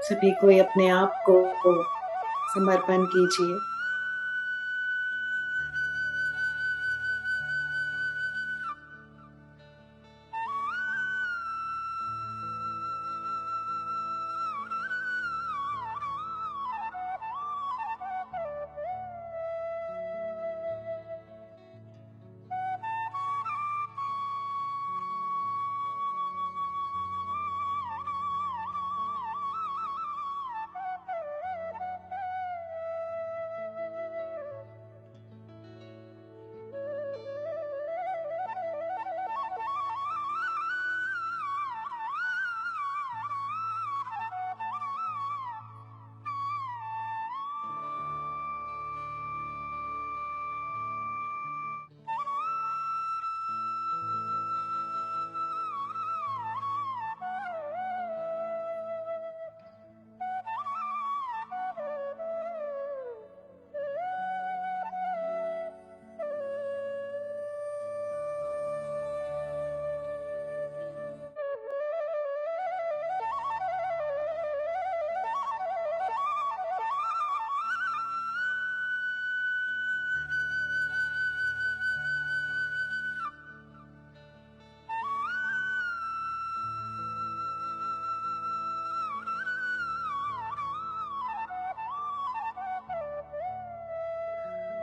सभी कोई अपने आप को समर्पण कीजिए।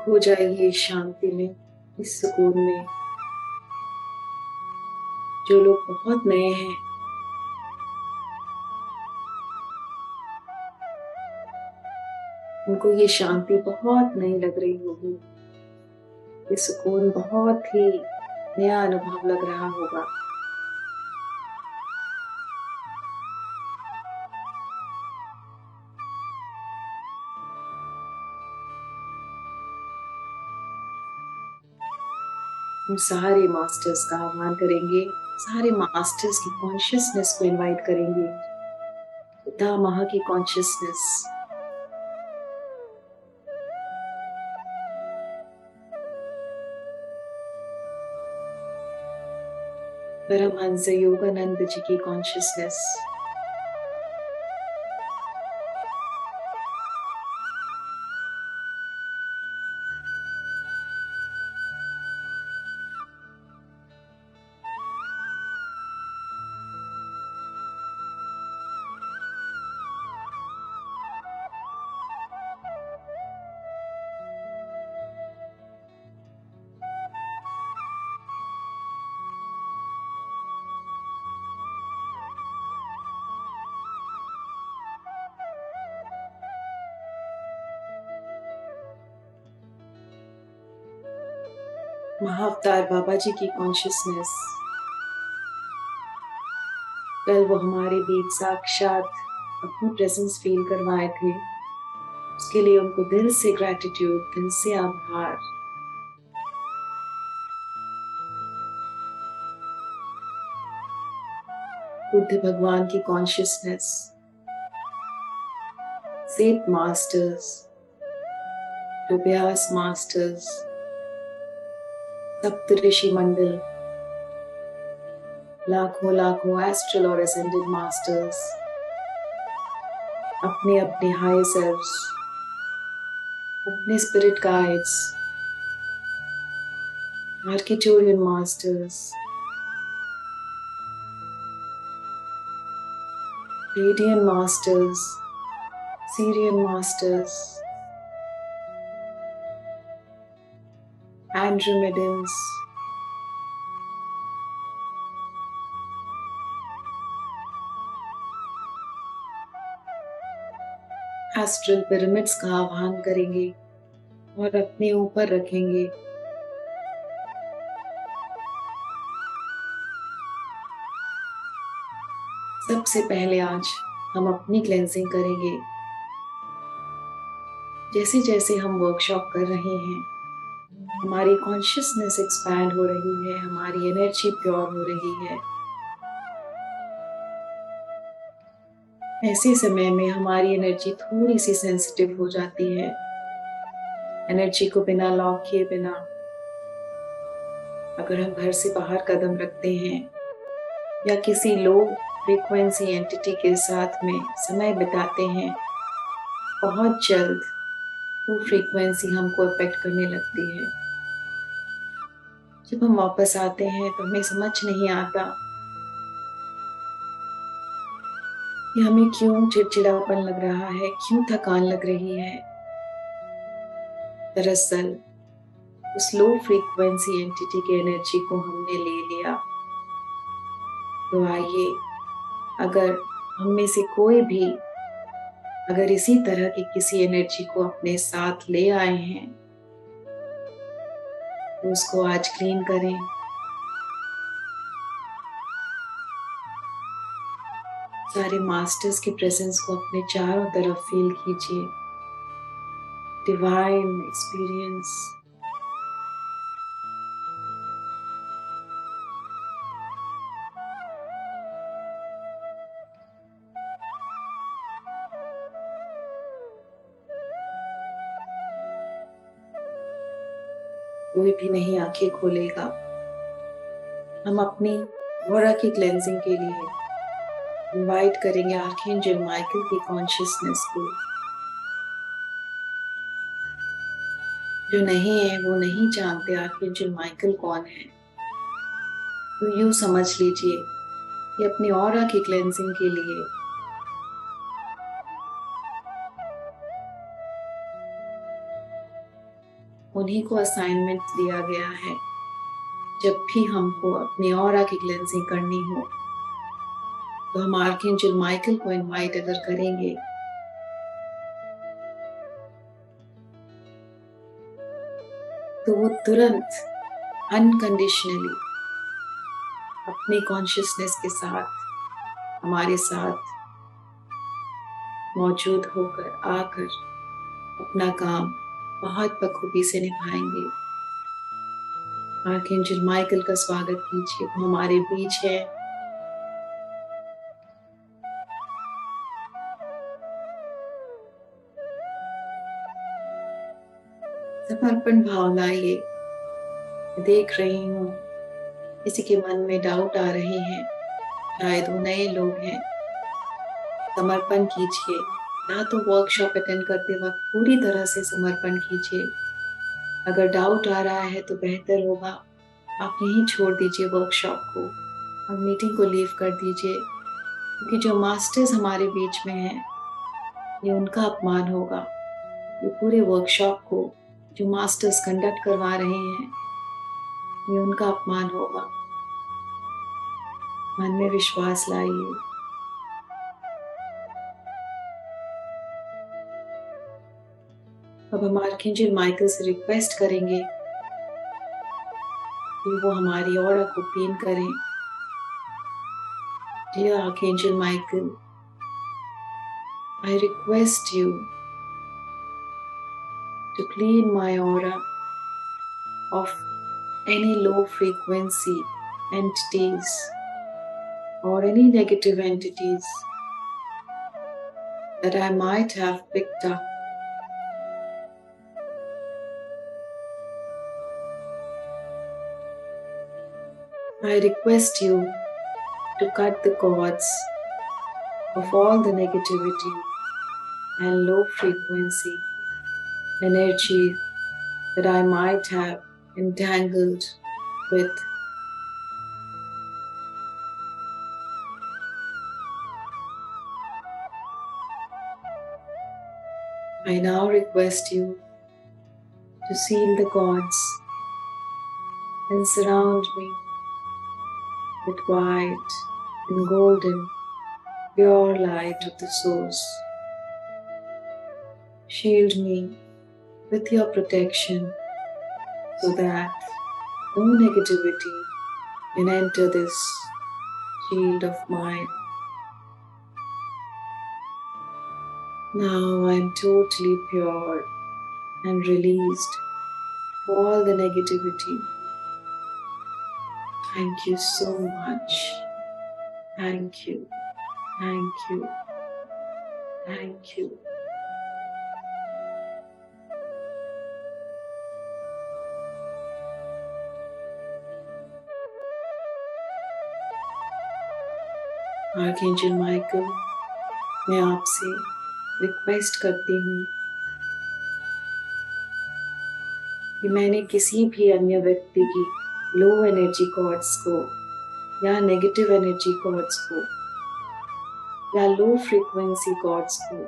खो जाइए इस शांति में, इस सुकून में। जो लोग बहुत नए हैं, उनको ये शांति बहुत नई लग रही होगी। ये सुकून बहुत ही नया अनुभव लग रहा होगा। हम सारे मास्टर्स का आह्वान करेंगे, सारे मास्टर्स की कॉन्शियसनेस को इनवाइट करेंगे। पिता माँ की कॉन्शियसनेस, परमहंस योगानंद जी की कॉन्शियसनेस, महाअवतार बाबा जी की कॉन्शियसनेस। कल वो हमारे बीच साक्षात अपनी प्रेजेंस फील करवाए थे, उसके लिए उनको दिल से ग्रैटिट्यूड, दिल से आभार। बुद्ध भगवान की कॉन्शियसनेस, सेठ मास्टर्स, व्यास मास्टर्स, सप्तऋषि मंडल, लाखों लाखों एस्ट्रल और असेंडेड मास्टर्स, अपने अपने हायर सेल्व्स, अपने spirit guides, Arcturian masters, Radian masters, Sirian masters, Andromedians, astral pyramids का आह्वान करेंगे और अपने ऊपर रखेंगे। सबसे पहले आज हम अपनी क्लेंजिंग करेंगे। जैसे जैसे हम वर्कशॉप कर रहे हैं, हमारी कॉन्शियसनेस एक्सपैंड हो रही है, हमारी एनर्जी प्योर हो रही है। ऐसे समय में हमारी एनर्जी थोड़ी सी सेंसिटिव हो जाती है। एनर्जी को बिना लॉक किए बिना अगर हम घर से बाहर कदम रखते हैं, या किसी लो फ्रीक्वेंसी एंटिटी के साथ में समय बिताते हैं, बहुत जल्द वो फ्रीक्वेंसी हमको अफेक्ट करने लगती है। जब हम वापस आते हैं तो हमें समझ नहीं आता कि हमें क्यों चिड़चिड़ापन लग रहा है, क्यों थकान लग रही है। दरअसल उस लो फ्रीक्वेंसी एंटिटी की एनर्जी को हमने ले लिया। तो आइए, अगर हम में से कोई भी अगर इसी तरह की किसी एनर्जी को अपने साथ ले आए हैं, तो उसको आज क्लीन करें। सारे मास्टर्स की प्रेजेंस को अपने चारों तरफ फील कीजिए। Divine experience. कोई भी नहीं आंखें खोलेगा। हम अपनी ऑरा की क्लेंजिंग के लिए इनवाइट करेंगे आर्कएंजल माइकल की कॉन्शियसनेस को। जो नहीं है वो नहीं जानते आर्कएंजल माइकल कौन है, तो यूं समझ लीजिए कि अपनी ऑरा की क्लेंजिंग के लिए उन्हीं को असाइनमेंट दिया गया है। जब भी हमको अपनी ऑरा की क्लेंजिंग करनी हो, तो हम आर्कएंजल माइकल को इनवाइट अगर करेंगे, तो वो तुरंत अनकंडीशनली अपनी कॉन्शियसनेस के साथ हमारे साथ मौजूद होकर आकर अपना काम बहुत बखूबी से निभाएंगे। आर्कएंजल माइकल का स्वागत कीजिए, वो हमारे बीच है। समर्पण भाव लाइए। देख रही हूँ किसी के मन में डाउट आ रहे हैं, शायद वो नए लोग हैं। समर्पण कीजिए। या तो वर्कशॉप अटेंड करते वक्त पूरी तरह से समर्पण कीजिए। अगर डाउट आ रहा है तो बेहतर होगा आप यहीं छोड़ दीजिए वर्कशॉप को और मीटिंग को लीव कर दीजिए, क्योंकि जो मास्टर्स हमारे बीच में हैं, ये उनका अपमान होगा। ये पूरे वर्कशॉप को जो मास्टर्स कंडक्ट करवा रहे हैं, ये उनका अपमान होगा। मन में विश्वास लाइए। अब हम आर्कएंजल माइकल से रिक्वेस्ट करेंगे कि वो हमारी ऑरा को क्लीन करें। Dear Archangel Michael, I request you to clean my aura of any low frequency entities or any negative entities that I might have picked up. I request you to cut the cords of all the negativity and low frequency energy that I might have entangled with. I now request you to seal the cords and surround me with white and golden pure light of the source. Shield me with your protection so that no negativity can enter this shield of mine. Now I am totally pure and released from all the negativity. Thank you so much. Thank you. Thank you. Thank you. Archangel Michael, मैं आपसे request करती हूँ कि मैंने किसी भी अन्य व्यक्ति की लो एनर्जी कॉर्ड्स को या नेगेटिव एनर्जी कॉर्ड्स को या लो फ्रीक्वेंसी कॉर्ड्स को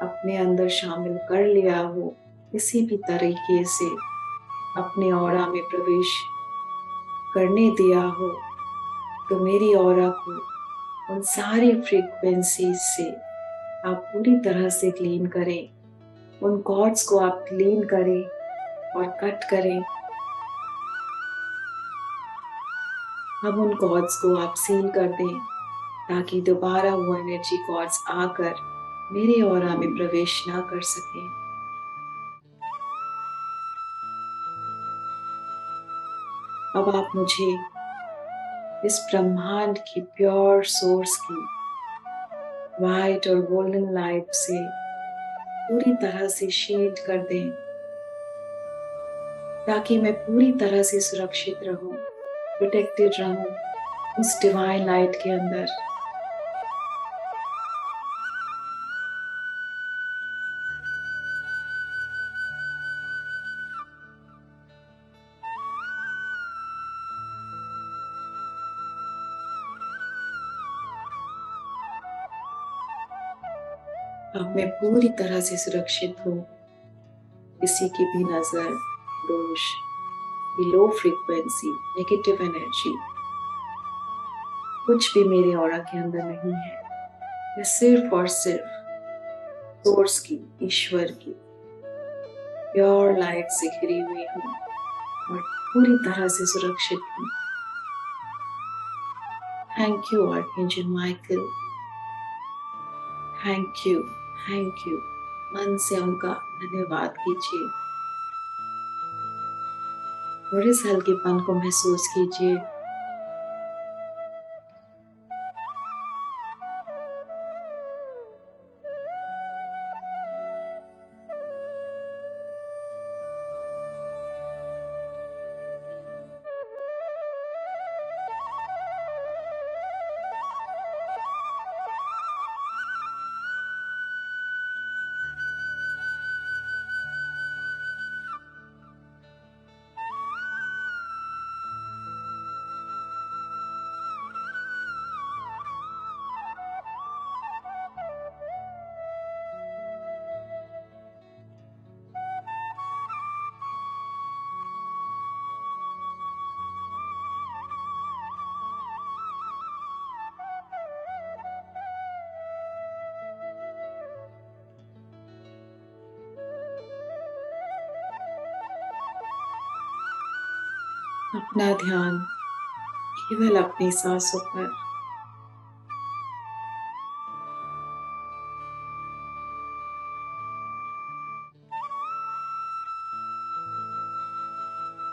अपने अंदर शामिल कर लिया हो, किसी भी तरीके से अपने ऑरा में प्रवेश करने दिया हो, तो मेरी ऑरा को उन सारी फ्रीक्वेंसीज से आप पूरी तरह से क्लीन करें। उन कॉर्ड्स को आप क्लीन करें और कट करें। अब उन कॉर्ड्स को आप सील कर दें ताकि दोबारा वो एनर्जी कॉर्ड्स आकर मेरे ऑरा में प्रवेश ना कर सकें। अब आप मुझे इस ब्रह्मांड की प्योर सोर्स की वाइट और गोल्डन लाइट से पूरी तरह से शील्ड कर दें ताकि मैं पूरी तरह से सुरक्षित रहूं, प्रोटेक्टेड रहूं उस डिवाइन लाइट के अंदर। अब मैं पूरी तरह से सुरक्षित हूँ। किसी की भी नजर, दोष, लो फ्रीक्वेंसी, नेगेटिव एनर्जी कुछ भी मेरे ऑरा के अंदर नहीं है। मैं सिर्फ और सिर्फ सोर्स की, ईश्वर की प्योर लाइट से घिरी हुई हूँ और पूरी तरह से सुरक्षित हूँ। Thank you archangel Michael, thank you, thank you. मन से उनका धन्यवाद कीजिए और इस हल्केपन को महसूस कीजिए। अपना ध्यान केवल अपनी सांसों पर,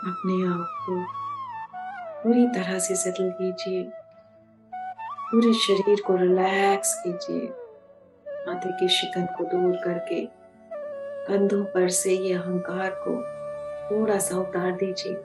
अपने आप को पूरी तरह से सेटल कीजिए। पूरे शरीर को रिलैक्स कीजिए। माथे की शिकन को दूर करके कंधों पर से ये अहंकार को थोड़ा सा उतार दीजिए।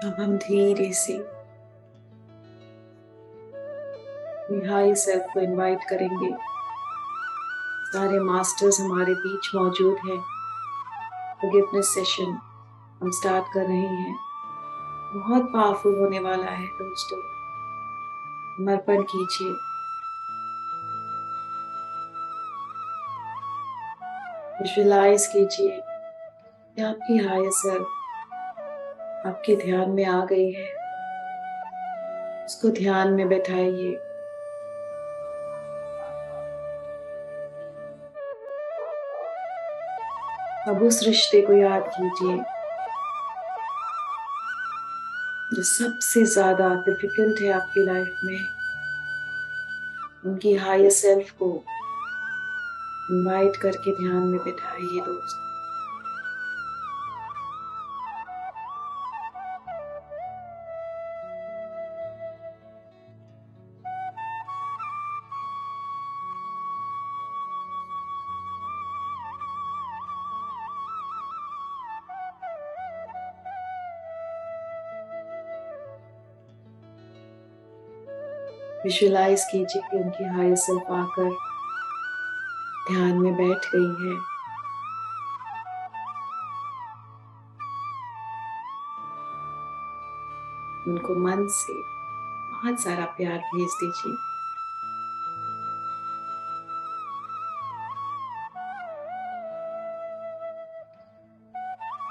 अब हम धीरे से हाई सेल्फ को इनवाइट करेंगे। सारे मास्टर्स हमारे बीच मौजूद हैं। फॉरगिवनेस सेशन हम स्टार्ट कर रहे हैं। बहुत पावरफुल होने वाला है दोस्तों। समर्पण कीजिए। विजुअलाइज कीजिए कि आपकी हायर सेल्फ आपके ध्यान में आ गई है। उसको ध्यान में बैठाइए। अब उस रिश्ते को याद कीजिए जो सबसे ज्यादा डिफिकल्ट है आपकी लाइफ में। उनकी हायर सेल्फ को इनवाइट करके ध्यान में बैठाइए दोस्त। विजुअलाइज कीजिए कि उनकी हायर सेल्फ आकर ध्यान में बैठ गई है। उनको मन से बहुत सारा प्यार भेज दीजिए।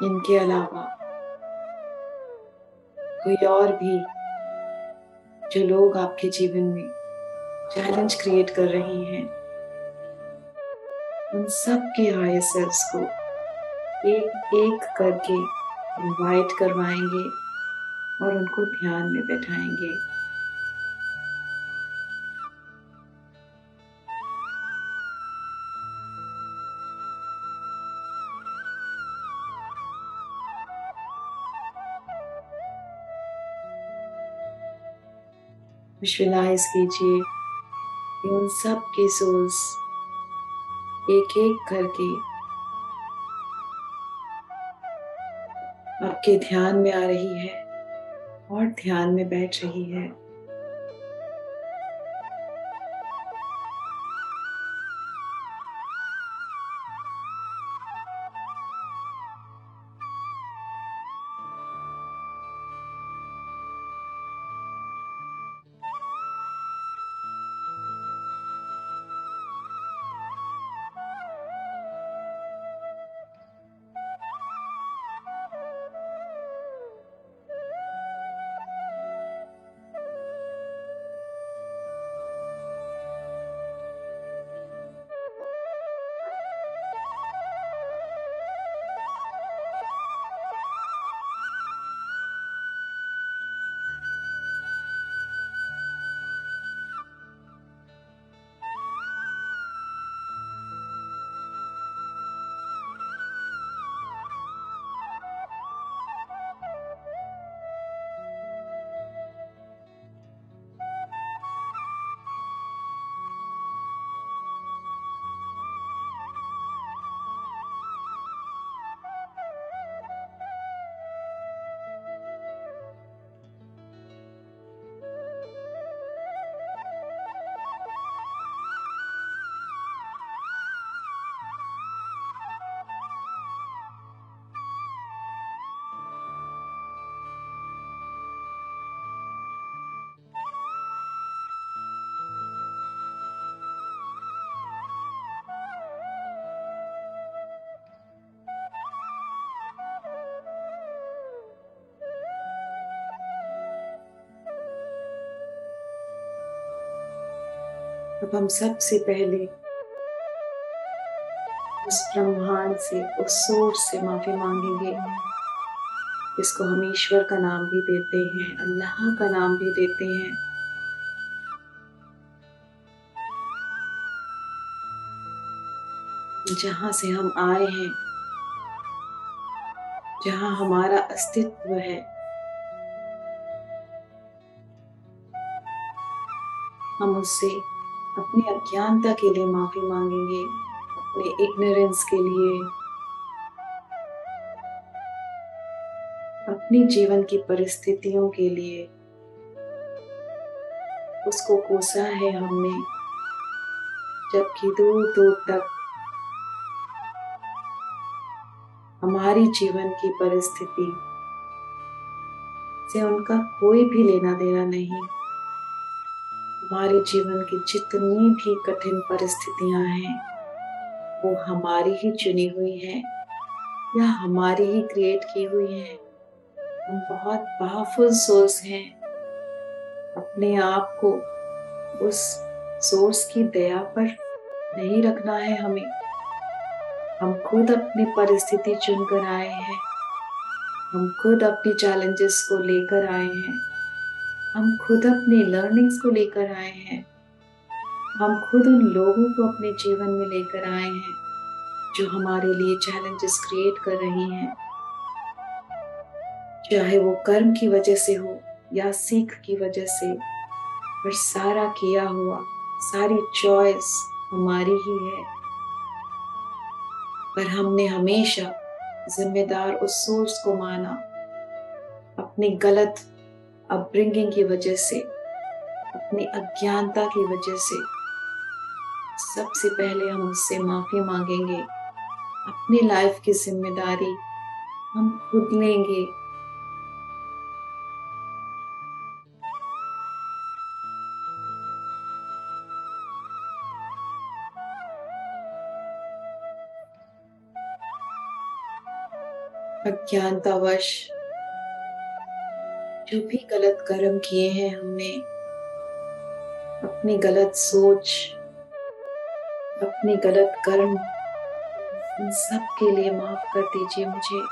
इनके अलावा कोई और भी जो लोग आपके जीवन में चैलेंज क्रिएट कर रही हैं, उन सब के हायर सेल्फ्स को एक एक करके इनवाइट करवाएंगे और उनको ध्यान में बैठाएंगे। विजुअलाइज कीजिए कि उन सब के सोल्स एक एक करके आपके ध्यान में आ रही है और ध्यान में बैठ रही है। अब हम सबसे पहले उस ब्रह्मांड से, उस सोर्स से माफी मांगेंगे, जिसको हम ईश्वर का नाम भी देते हैं, अल्लाह का नाम भी देते हैं। जहां से हम आए हैं, जहां हमारा अस्तित्व है, हम उससे अपनी अज्ञानता के लिए माफी मांगेंगे, अपने इग्नोरेंस के लिए, अपनी जीवन की परिस्थितियों के लिए उसको कोसा है हमने, जबकि दूर दूर तक हमारी जीवन की परिस्थिति से उनका कोई भी लेना देना नहीं। हमारे जीवन की जितनी भी कठिन परिस्थितियां हैं, वो हमारी ही चुनी हुई हैं या हमारी ही क्रिएट की हुई हैं। हम बहुत पावरफुल सोर्स हैं। अपने आप को उस सोर्स की दया पर नहीं रखना है हमें। हम खुद अपनी परिस्थिति चुनकर आए हैं। हम खुद अपनी चैलेंजेस को लेकर आए हैं। हम खुद अपनी लर्निंग्स को लेकर आए हैं। हम खुद उन लोगों को अपने जीवन में लेकर आए हैं जो हमारे लिए चैलेंजेस क्रिएट कर रही हैं, चाहे वो कर्म की वजह से हो या सीख की वजह से। पर सारा किया हुआ, सारी चॉइस हमारी ही है। पर हमने हमेशा जिम्मेदार उस सोर्स को माना, अपनी गलत अपब्रिंगिंग की वजह से, अपनी अज्ञानता की वजह से। सबसे पहले हम उससे माफी मांगेंगे। अपनी लाइफ की जिम्मेदारी हम खुद लेंगे। अज्ञानतावश जो भी गलत कर्म किए हैं हमने, अपनी गलत सोच, अपनी गलत कर्म, इन सब के लिए माफ कर दीजिए मुझे।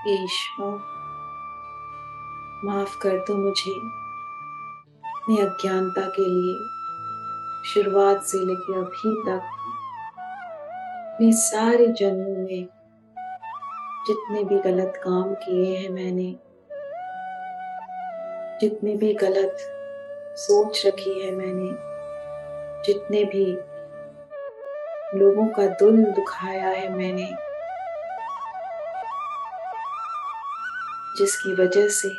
ईश्वर, माफ कर दो मुझे अपनी अज्ञानता के लिए। शुरुआत से लेकर अभी तक अपने सारे जन्मों में जितने भी गलत काम किए हैं मैंने, जितनी भी गलत सोच रखी है मैंने, जितने भी लोगों का दिल दुखाया है मैंने, जिसकी वजह से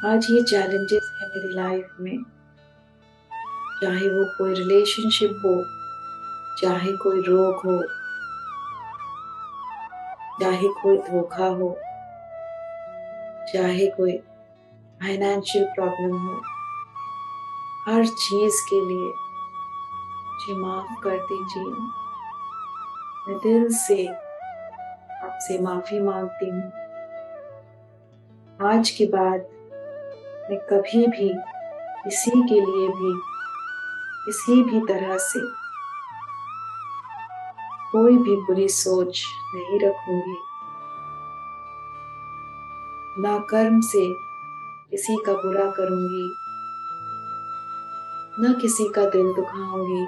आज ये चैलेंजेस है मेरी लाइफ में। चाहे वो कोई रिलेशनशिप हो, चाहे कोई रोग हो, चाहे कोई धोखा हो, चाहे कोई फाइनेंशियल प्रॉब्लम हो, हर चीज के लिए मुझे माफ कर दीजिए। मैं दिल से आपसे माफी मांगती हूँ। आज के बाद मैं कभी भी किसी के लिए भी किसी भी तरह से कोई भी बुरी सोच नहीं रखूंगी। ना कर्म से किसी का बुरा करूंगी, ना किसी का दिल दुखाऊंगी।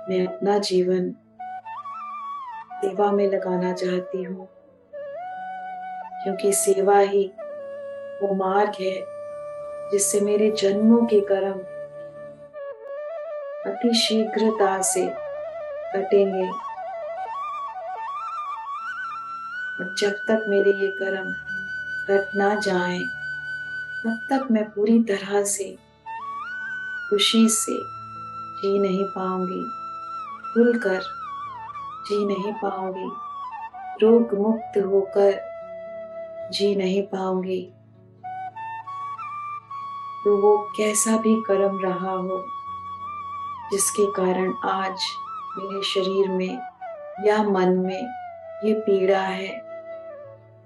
मैं अपना जीवन सेवा में लगाना चाहती हूँ, क्योंकि सेवा ही वो मार्ग है जिससे मेरे जन्मों के कर्म अति शीघ्रता से कटेंगे। और जब तक मेरे ये कर्म कट ना जाएं, तब तक मैं पूरी तरह से खुशी से जी नहीं पाऊंगी, खुलकर जी नहीं पाऊंगी, रोग मुक्त होकर जी नहीं पाऊंगी। तो वो कैसा भी कर्म रहा हो जिसके कारण आज मेरे शरीर में या मन में ये पीड़ा है,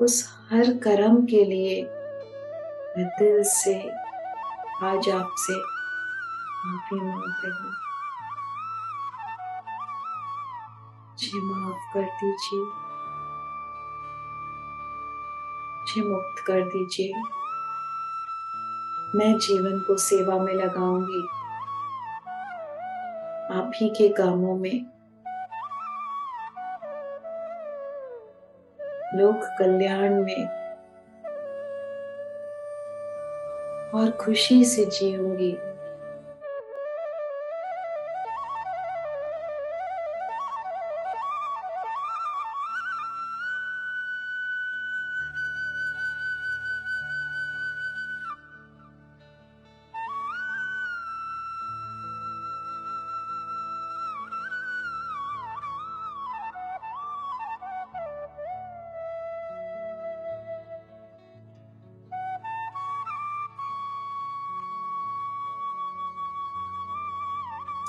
उस हर कर्म के लिए मैं दिल से आज आपसे माफी मांग रही हूँ। मुझे माफ कर दीजिए, मुझे मुक्त कर दीजिए। मैं जीवन को सेवा में लगाऊंगी, आप ही के कामों में, लोक कल्याण में और खुशी से जीऊंगी।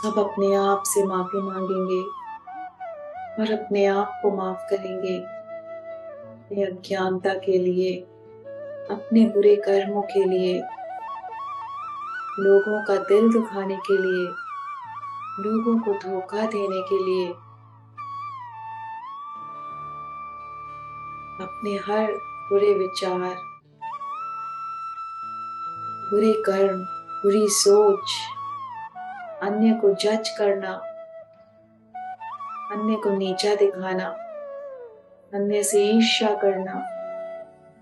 अब अपने आप से माफी मांगेंगे और अपने आप को माफ करेंगे, अपनी अज्ञानता के लिए, अपने बुरे कर्मों के लिए, लोगों का दिल दुखाने के लिए, लोगों को धोखा देने के लिए, अपने हर बुरे विचार, बुरे कर्म, बुरी सोच, अन्य को जज करना, अन्य को नीचा दिखाना, अन्य से ईर्ष्या करना,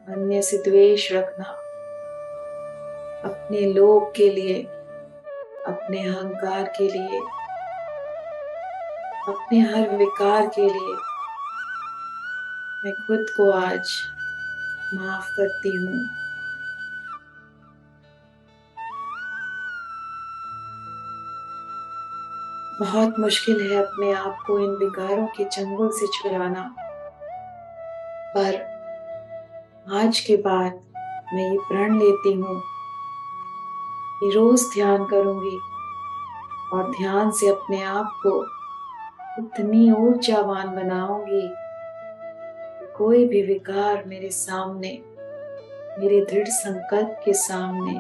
अन्य से द्वेष रखना, अपने लोभ के लिए, अपने अहंकार के लिए, अपने हर विकार के लिए मैं खुद को आज माफ करती हूँ। बहुत मुश्किल है अपने आप को इन विकारों के चंगुल से छुड़ाना, पर आज के बाद मैं ये प्रण लेती हूँ कि रोज ध्यान करूंगी और ध्यान से अपने आप को इतनी ऊर्जावान बनाऊंगी कि कोई भी विकार मेरे सामने, मेरे दृढ़ संकल्प के सामने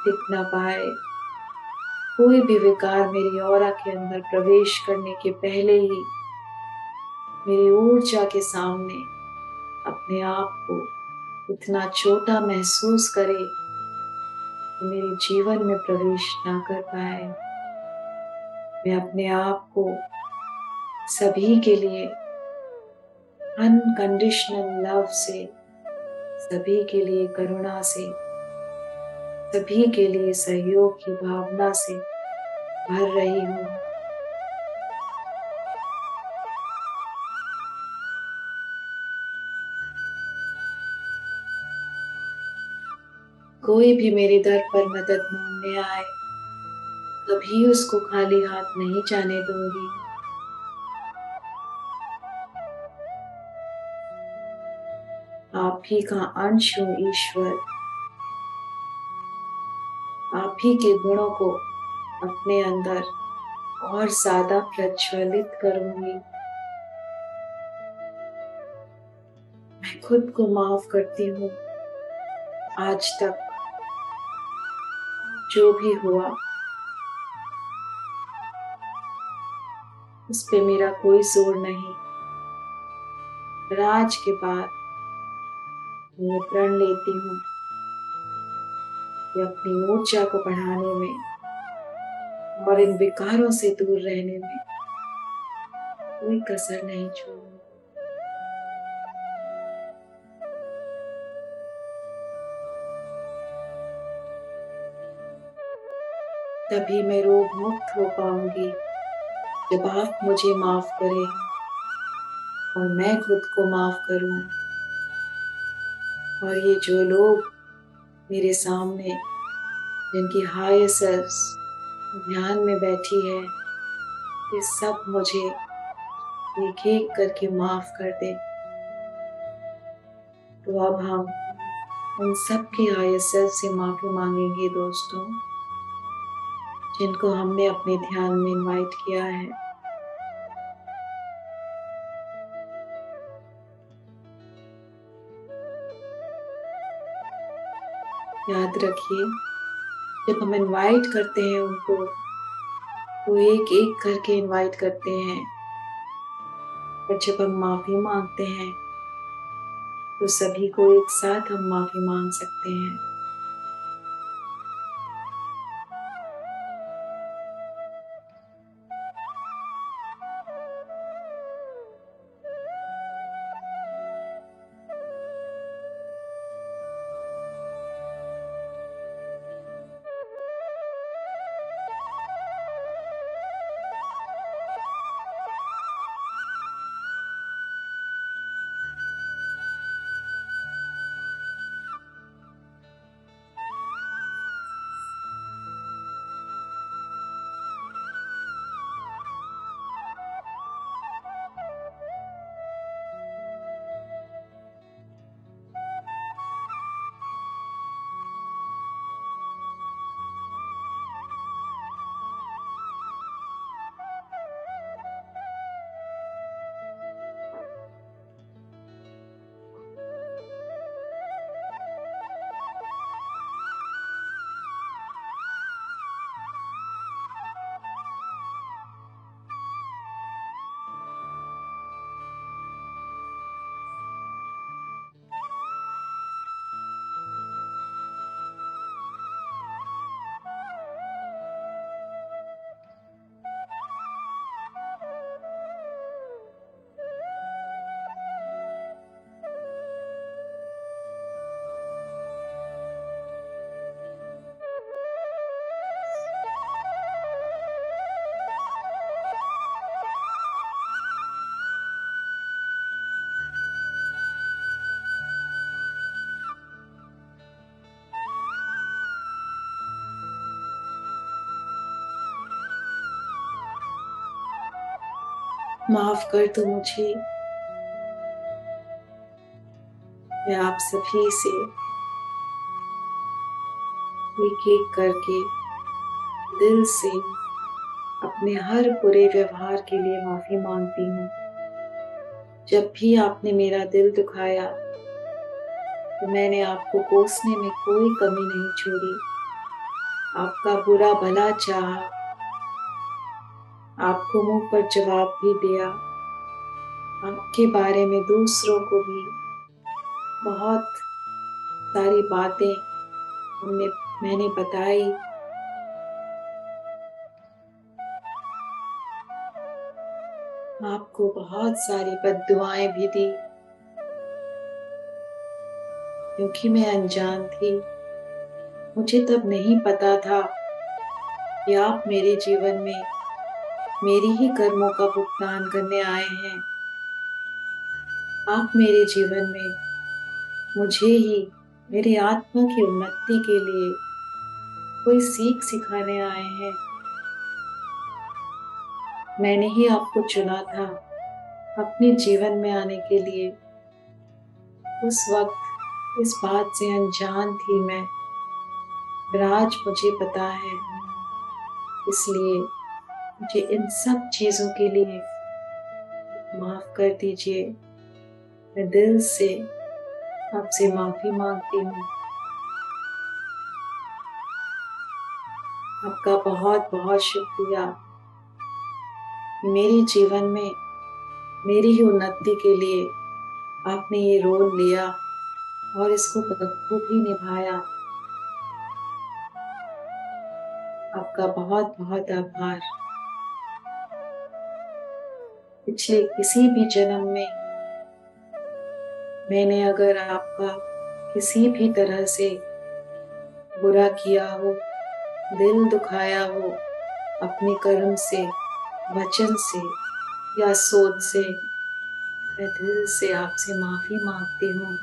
टिक ना पाए। कोई भी विकार मेरी ऑरा के अंदर प्रवेश करने के पहले ही मेरी ऊर्जा के सामने अपने आप को इतना छोटा महसूस करे कि मेरे जीवन में प्रवेश ना कर पाए। मैं अपने आप को सभी के लिए अनकंडीशनल लव से, सभी के लिए करुणा से, सभी के लिए सहयोग की भावना से भर रही हूँ। कोई भी मेरे दर पर मदद मांगने आए, कभी उसको खाली हाथ नहीं जाने दूंगी। आप ही का अंश हूँ ईश्वर, आप ही के गुणों को अपने अंदर और ज्यादा प्रज्वलित करूंगी। मैं मैं खुद को माफ करती हूँ। आज तक जो भी हुआ उस पे मेरा कोई जोर नहीं। पर आज के बाद मैं प्रण लेती हूँ कि अपनी ऊर्जा को बढ़ाने में और इन विकारों से दूर रहने में कोई कसर नहीं छोड़ूंगी। तभी मैं रोग मुक्त हो पाऊंगी जब आप मुझे माफ करें और मैं खुद को माफ करूं। और ये जो लोग मेरे सामने जिनकी हायर सेल्फ ध्यान में बैठी है, ये सब मुझे एक एक करके माफ कर दे। तो अब हम उन सब की हायर सेल्फ से माफी मांगेंगे दोस्तों, जिनको हमने अपने ध्यान में इनवाइट किया है। याद रखिए, जब हम इनवाइट करते हैं उनको, तो एक एक करके इनवाइट करते हैं। और जब हम माफी मांगते हैं तो सभी को एक साथ हम माफी मांग सकते हैं। माफ कर दो मुझे। मैं आप सभी से एक एक करके दिल से अपने हर बुरे व्यवहार के लिए माफी मांगती हूँ। जब भी आपने मेरा दिल दुखाया तो मैंने आपको कोसने में कोई कमी नहीं छोड़ी। आपका बुरा भला चाहा, आपको मुंह पर जवाब भी दिया, आपके बारे में दूसरों को भी बहुत सारी बातें मैंने बताई। आपको बहुत सारी बद्दुआएं भी दी, क्योंकि मैं अनजान थी। मुझे तब नहीं पता था कि आप मेरे जीवन में मेरी ही कर्मों का भुगतान करने आए हैं। आप मेरे जीवन में मुझे ही मेरी आत्मा की उन्नति के लिए कोई सीख सिखाने आए हैं। मैंने ही आपको चुना था अपने जीवन में आने के लिए। उस वक्त इस बात से अनजान थी मैं, पर आज मुझे पता है। इसलिए मुझे इन सब चीजों के लिए माफ कर दीजिए। मैं दिल से आपसे माफी मांगती हूँ। आपका बहुत बहुत शुक्रिया। मेरे जीवन में मेरी ही उन्नति के लिए आपने ये रोल लिया और इसको बखूबी निभाया। आपका बहुत बहुत आभार। पिछले किसी भी जन्म में मैंने अगर आपका किसी भी तरह से बुरा किया हो, दिल दुखाया हो, अपने कर्म से, वचन से या सोच से, मैं दिल से आपसे माफी मांगती हूँ।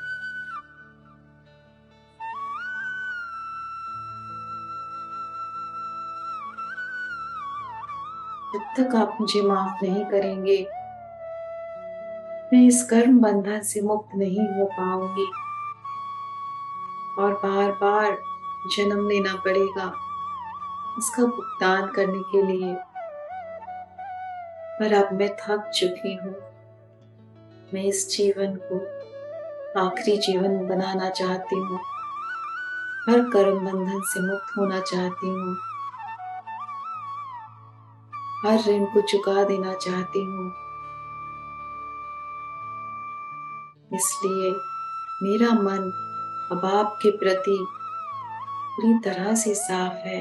जब तक आप मुझे माफ नहीं करेंगे, मैं इस कर्म बंधन से मुक्त नहीं हो पाऊंगी और बार बार जन्म लेना पड़ेगा इसका भुगतान करने के लिए। पर अब मैं थक चुकी हूँ। मैं इस जीवन को आखिरी जीवन बनाना चाहती हूँ। हर कर्म बंधन से मुक्त होना चाहती हूँ। हर ऋण को चुका देना चाहती हूँ। इसलिए मेरा मन अब आपके प्रति पूरी तरह से साफ है।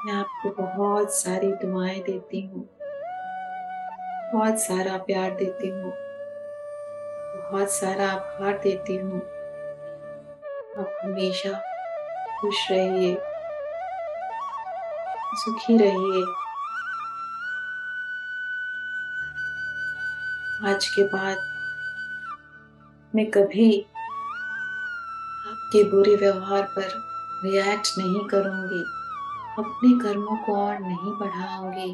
मैं आपको बहुत सारी दुआएं देती हूँ, बहुत सारा प्यार देती हूँ, बहुत सारा आभार देती हूँ। आप हमेशा खुश रहिए, सुखी रहिए। आज के बाद मैं कभी आपके बुरे व्यवहार पर रिएक्ट नहीं करूंगी, अपने कर्मों को और नहीं बढ़ाऊंगी।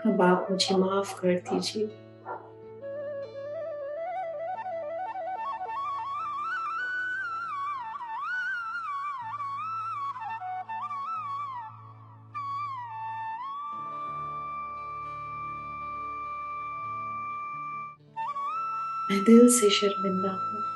अब आप मुझे माफ कर दीजिए। मैं दिल से शर्मिंदा हूँ।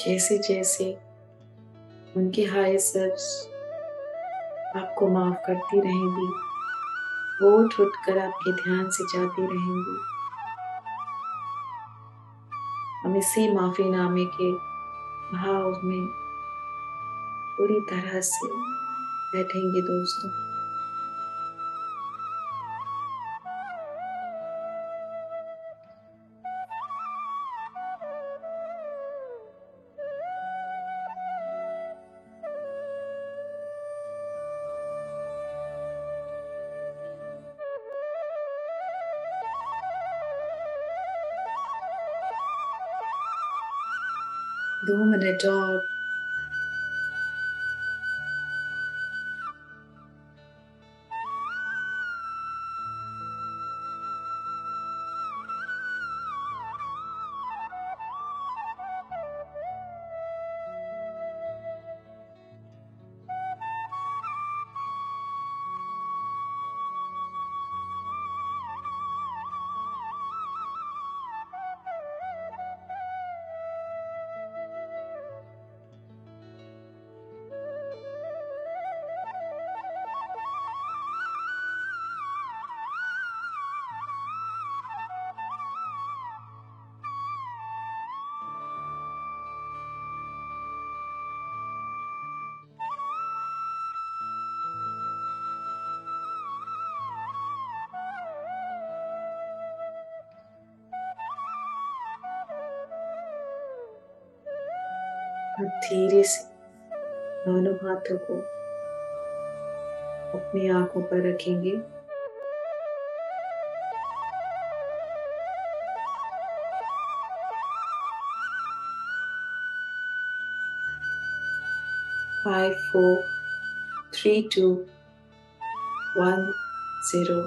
जैसे जैसे उनके हाई सर्व्स आपको माफ करती रहेंगी, वो उठ उठ कर आपके ध्यान से जाती रहेंगी। हम इसी माफीनामे के भाव में पूरी तरह से बैठेंगे दोस्तों। दो मिनट और। और धीरे से दोनों हाथों को अपनी आंखों पर रखेंगे। Five, four, three, two, one, zero.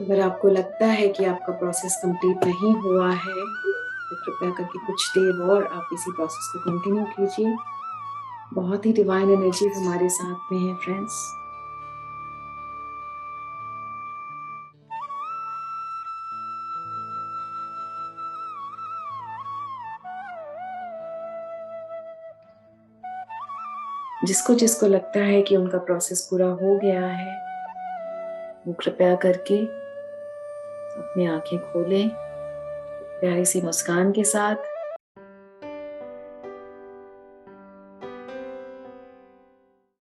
अगर आपको लगता है कि आपका प्रोसेस कंप्लीट नहीं हुआ है तो कृपया करके कुछ देर और आप इसी प्रोसेस को कंटिन्यू कीजिए। बहुत ही डिवाइन एनर्जी हमारे साथ में है फ्रेंड्स। जिसको जिसको लगता है कि उनका प्रोसेस पूरा हो गया है वो कृपया करके अपनी आंखें खोलें प्यारी सी मुस्कान के साथ।